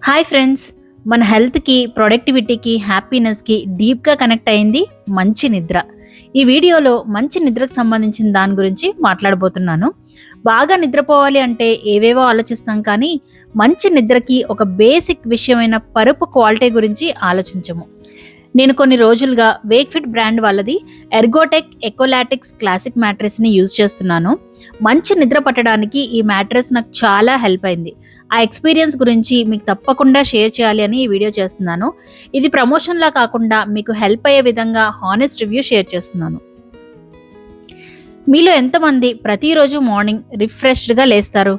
Hi friends, మన హెల్త్కి, ప్రొడక్టివిటీకి, హ్యాపీనెస్కి డీప్గా కనెక్ట్ అయింది మంచి నిద్ర. ఈ వీడియోలో మంచి నిద్రకు సంబంధించిన దాని గురించి మాట్లాడబోతున్నాను. బాగా నిద్రపోవాలి అంటే ఏవేవో ఆలోచిస్తాం, కానీ మంచి నిద్రకి ఒక బేసిక్ విషయమైన పరుపు క్వాలిటీ గురించి ఆలోచించము. నేను కొన్ని రోజులుగా వేక్ఫిట్ బ్రాండ్ వాళ్ళది ఎర్గోటెక్ ఎకోలాటిక్స్ క్లాసిక్ మ్యాట్రెస్ని యూజ్ చేస్తున్నాను. మంచి నిద్ర పట్టడానికి ఈ మ్యాట్రెస్ నాకు చాలా హెల్ప్ అయింది. ఆ ఎక్స్పీరియన్స్ గురించి మీకు తప్పకుండా షేర్ చేయాలి అని ఈ వీడియో చేస్తున్నాను. ఇది ప్రమోషన్లా కాకుండా మీకు హెల్ప్ అయ్యే విధంగా హానెస్ట్ రివ్యూ షేర్ చేస్తున్నాను. మీలో ఎంతమంది ప్రతిరోజు మార్నింగ్ రిఫ్రెష్డ్గా లేస్తారు?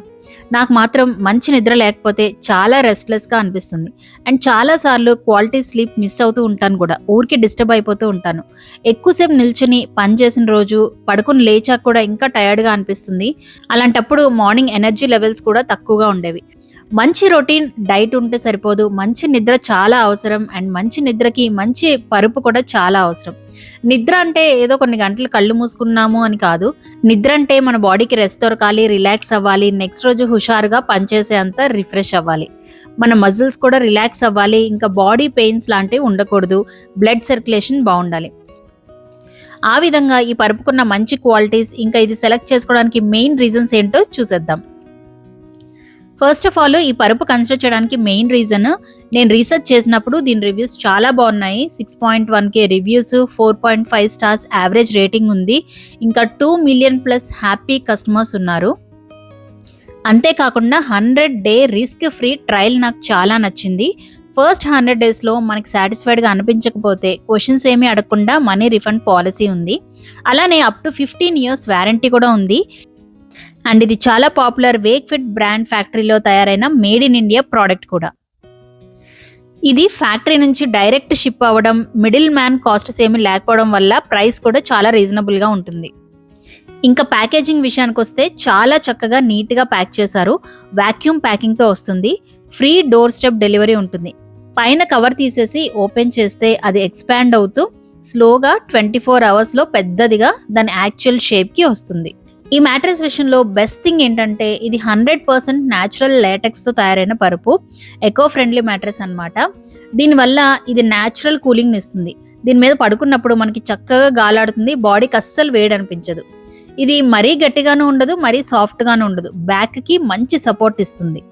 నాకు మాత్రం మంచి నిద్ర లేకపోతే చాలా రెస్ట్లెస్గా అనిపిస్తుంది. అండ్ చాలాసార్లు క్వాలిటీ స్లీప్ మిస్ అవుతూ ఉంటాను కూడా. ఊరికి డిస్టర్బ్ అయిపోతూ ఉంటాను. ఎక్కువసేపు నిల్చుని పని చేసిన రోజు పడుకుని లేచాక కూడా ఇంకా టయర్డ్గా అనిపిస్తుంది. అలాంటప్పుడు మార్నింగ్ ఎనర్జీ లెవెల్స్ కూడా తక్కువగా ఉండేవి. మంచి రొటీన్ డైట్ ఉంటే సరిపోదు, మంచి నిద్ర చాలా అవసరం. అండ్ మంచి నిద్రకి మంచి పరుపు కూడా చాలా అవసరం. నిద్ర అంటే ఏదో కొన్ని గంటలు కళ్ళు మూసుకున్నాము అని కాదు. నిద్ర అంటే మన బాడీకి రెస్ట్ దొరకాలి, రిలాక్స్ అవ్వాలి, నెక్స్ట్ రోజు హుషారుగా పనిచేసే అంత రిఫ్రెష్ అవ్వాలి. మన మజిల్స్ కూడా రిలాక్స్ అవ్వాలి, ఇంకా బాడీ పెయిన్స్ లాంటివి ఉండకూడదు, బ్లడ్ సర్క్యులేషన్ బాగుండాలి. ఆ విధంగా ఈ పరుపుకున్న మంచి క్వాలిటీస్, ఇంకా ఇది సెలెక్ట్ చేసుకోవడానికి మెయిన్ రీజన్స్ ఏంటో చూసేద్దాం. ఫస్ట్ ఆఫ్ ఆల్, ఈ పరుపు కన్సిడర్ చేయడానికి మెయిన్ రీజన్, నేను రీసెర్చ్ చేసినప్పుడు దీని రివ్యూస్ చాలా బాగున్నాయి. 6.1K reviews, 4.5 stars average rating ఉంది. ఇంకా 2 మిలియన్ ప్లస్ హ్యాపీ కస్టమర్స్ ఉన్నారు. అంతేకాకుండా 100-day రిస్క్ ఫ్రీ ట్రయల్ నాకు చాలా నచ్చింది. ఫస్ట్ 100 డేస్లో మనకి సాటిస్ఫైడ్గా అనిపించకపోతే క్వశ్చన్స్ ఏమీ అడగకుండా మనీ రిఫండ్ పాలసీ ఉంది. అలానే అప్ టు 15 years వారంటీ కూడా ఉంది. అండ్ ఇది చాలా పాపులర్ వేక్ఫిట్ బ్రాండ్ ఫ్యాక్టరీలో తయారైన మేడ్ ఇన్ ఇండియా ప్రోడక్ట్ కూడా. ఇది ఫ్యాక్టరీ నుంచి డైరెక్ట్ షిప్ అవ్వడం, మిడిల్ మ్యాన్ కాస్ట్స్ ఏమీ లేకపోవడం వల్ల ప్రైస్ కూడా చాలా రీజనబుల్గా ఉంటుంది. ఇంకా ప్యాకేజింగ్ విషయానికి వస్తే చాలా చక్కగా నీట్గా ప్యాక్ చేశారు. వాక్యూమ్ ప్యాకింగ్తో వస్తుంది. ఫ్రీ డోర్ స్టెప్ డెలివరీ ఉంటుంది. పైన కవర్ తీసేసి ఓపెన్ చేస్తే అది ఎక్స్పాండ్ అవుతూ స్లోగా 24 hours పెద్దదిగా దాని యాక్చువల్ షేప్కి వస్తుంది. ఈ మ్యాట్రెస్ విషయంలో బెస్ట్ థింగ్ ఏంటంటే ఇది 100% న్యాచురల్ లేటెక్స్తో తయారైన పరుపు. ఎకో ఫ్రెండ్లీ మ్యాట్రెస్ అనమాట. దీనివల్ల ఇది న్యాచురల్ కూలింగ్ ఇస్తుంది. దీని మీద పడుకున్నప్పుడు మనకి చక్కగా గాలాడుతుంది, బాడీకి అస్సలు వేడి అనిపించదు. ఇది మరీ గట్టిగాను ఉండదు, మరీ సాఫ్ట్గాను ఉండదు. బ్యాక్కి మంచి సపోర్ట్ ఇస్తుంది.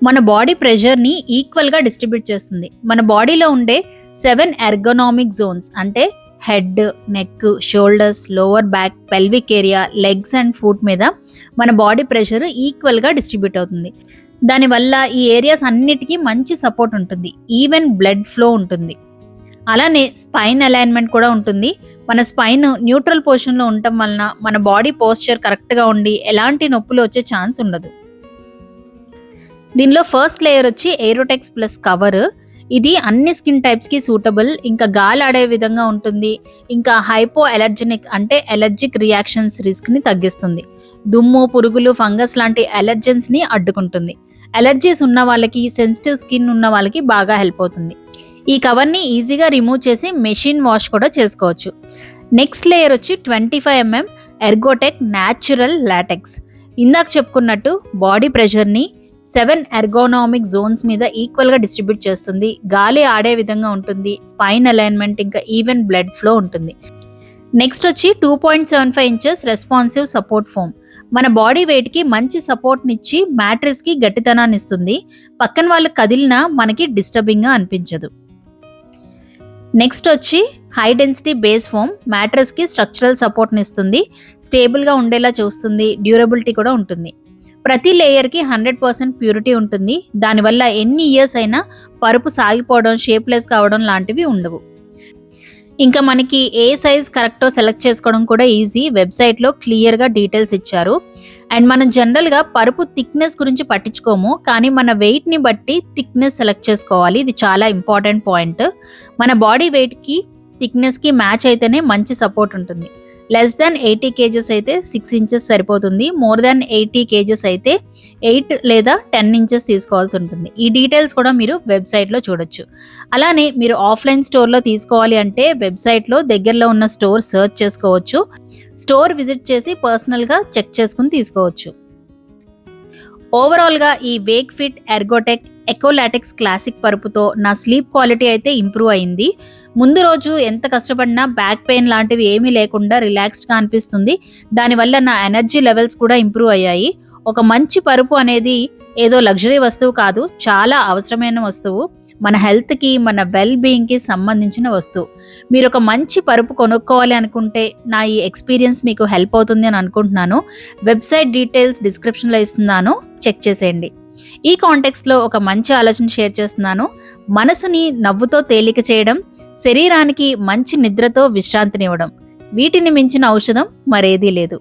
మన బాడీ ప్రెషర్ని ఈక్వల్గా డిస్ట్రిబ్యూట్ చేస్తుంది. మన బాడీలో ఉండే 7 ఎర్గోనామిక్ జోన్స్ అంటే head, neck, shoulders, lower back, pelvic area, legs and foot మీద మన బాడీ ప్రెషర్ ఈక్వల్గా డిస్ట్రిబ్యూట్ అవుతుంది. దానివల్ల ఈ ఏరియాస్ అన్నిటికీ మంచి సపోర్ట్ ఉంటుంది. ఈవెన్ బ్లడ్ ఫ్లో ఉంటుంది. అలానే స్పైన్ అలైన్మెంట్ కూడా ఉంటుంది. మన స్పైన్ న్యూట్రల్ పొజిషన్లో ఉండటం వలన మన బాడీ పోస్చర్ కరెక్ట్గా ఉండి ఎలాంటి నొప్పులు వచ్చే ఛాన్స్ ఉండదు. దీనిలో ఫస్ట్ లేయర్ వచ్చి ఏరోటెక్స్ ప్లస్ కవర్. ఇది అన్ని స్కిన్ టైప్స్కి సూటబుల్, ఇంకా గాలి ఆడే విధంగా ఉంటుంది. ఇంకా హైపో ఎలర్జెనిక్ అంటే ఎలర్జిక్ రియాక్షన్స్ రిస్క్ని తగ్గిస్తుంది. దుమ్ము, పురుగులు, ఫంగస్ లాంటి ఎలర్జెన్స్ని అడ్డుకుంటుంది. ఎలర్జీస్ ఉన్న వాళ్ళకి, సెన్సిటివ్ స్కిన్ ఉన్న వాళ్ళకి బాగా హెల్ప్ అవుతుంది. ఈ కవర్ని ఈజీగా రిమూవ్ చేసి మెషిన్ వాష్ కూడా చేసుకోవచ్చు. నెక్స్ట్ లేయర్ వచ్చి 25 mm ఎర్గోటెక్ న్యాచురల్ లాటెక్స్. ఇందాక చెప్పుకున్నట్టు బాడీ ప్రెషర్ని 7 ఎర్గోనామిక్ జోన్స్ మీద ఈక్వల్గా డిస్ట్రిబ్యూట్ చేస్తుంది. గాలి ఆడే విధంగా ఉంటుంది. స్పైన్ అలైన్మెంట్, ఇంకా ఈవెన్ బ్లడ్ ఫ్లో ఉంటుంది. నెక్స్ట్ వచ్చి 2.75 inches రెస్పాన్సివ్ సపోర్ట్ ఫోమ్. మన బాడీ వెయిట్కి మంచి సపోర్ట్నిచ్చి మ్యాట్రెస్కి గట్టితనాన్ని ఇస్తుంది. పక్కన వాళ్ళు కదిలినా మనకి డిస్టర్బింగ్గా అనిపించదు. నెక్స్ట్ వచ్చి హై డెన్సిటీ బేస్ ఫోమ్. మ్యాట్రెస్కి స్ట్రక్చరల్ సపోర్ట్ని ఇస్తుంది. స్టేబుల్గా ఉండేలా చూస్తుంది. డ్యూరబిలిటీ కూడా ఉంటుంది. ప్రతి లేయర్కి 100% ప్యూరిటీ ఉంటుంది. దానివల్ల ఎన్ని ఇయర్స్ అయినా పరుపు సాగిపోవడం, షేప్లెస్ కావడం లాంటివి ఉండవు. ఇంకా మనకి ఏ సైజ్ కరెక్టో సెలెక్ట్ చేసుకోవడం కూడా ఈజీ. వెబ్సైట్లో క్లియర్గా డీటెయిల్స్ ఇచ్చారు. అండ్ మనం జనరల్గా పరుపు థిక్నెస్ గురించి పట్టించుకోము, కానీ మన వెయిట్ని బట్టి థిక్నెస్ సెలెక్ట్ చేసుకోవాలి. ఇది చాలా ఇంపార్టెంట్ పాయింట్. మన బాడీ వెయిట్కి థిక్నెస్కి మ్యాచ్ అయితేనే మంచి సపోర్ట్ ఉంటుంది. లెస్ దాన్ 80 kgs అయితే 6 inches సరిపోతుంది. మోర్ దాన్ 80 kgs అయితే 8 లేదా 10 inches తీసుకోవాల్సి ఉంటుంది. ఈ డీటెయిల్స్ కూడా మీరు వెబ్సైట్లో చూడొచ్చు. అలానే మీరు ఆఫ్లైన్ స్టోర్లో తీసుకోవాలి అంటే వెబ్సైట్లో దగ్గరలో ఉన్న స్టోర్ సర్చ్ చేసుకోవచ్చు. స్టోర్ విజిట్ చేసి పర్సనల్గా చెక్ చేసుకుని తీసుకోవచ్చు. ఓవరాల్గా ఈ వేక్ ఫిట్ ఎర్గోటెక్ ఎకోలాటెక్స్ క్లాసిక్ పరుపుతో నా స్లీప్ క్వాలిటీ అయితే ఇంప్రూవ్ అయింది. ముందు రోజు ఎంత కష్టపడినా బ్యాక్ పెయిన్ లాంటివి ఏమీ లేకుండా రిలాక్స్డ్గా అనిపిస్తుంది. దానివల్ల నా ఎనర్జీ లెవెల్స్ కూడా ఇంప్రూవ్ అయ్యాయి. ఒక మంచి పరుపు అనేది ఏదో లగ్జరీ వస్తువు కాదు, చాలా అవసరమైన వస్తువు. మన హెల్త్కి, మన వెల్ బీయింగ్కి సంబంధించిన వస్తువు. మీరు ఒక మంచి పరుపు కొనుక్కోవాలి అనుకుంటే నా ఈ ఎక్స్పీరియన్స్ మీకు హెల్ప్ అవుతుంది అని అనుకుంటున్నాను. వెబ్సైట్ డీటెయిల్స్ డిస్క్రిప్షన్లో ఇస్తున్నాను, చెక్ చేసేయండి. ఈ కాంటెక్స్ట్లో ఒక మంచి ఆలోచన షేర్ చేస్తున్నాను. మనసుని నవ్వుతో తేలిక చేయడం, శరీరానికి మంచి నిద్రతో విశ్రాంతినివ్వడం, వీటిని మించిన ఔషధం మరేదీ లేదు.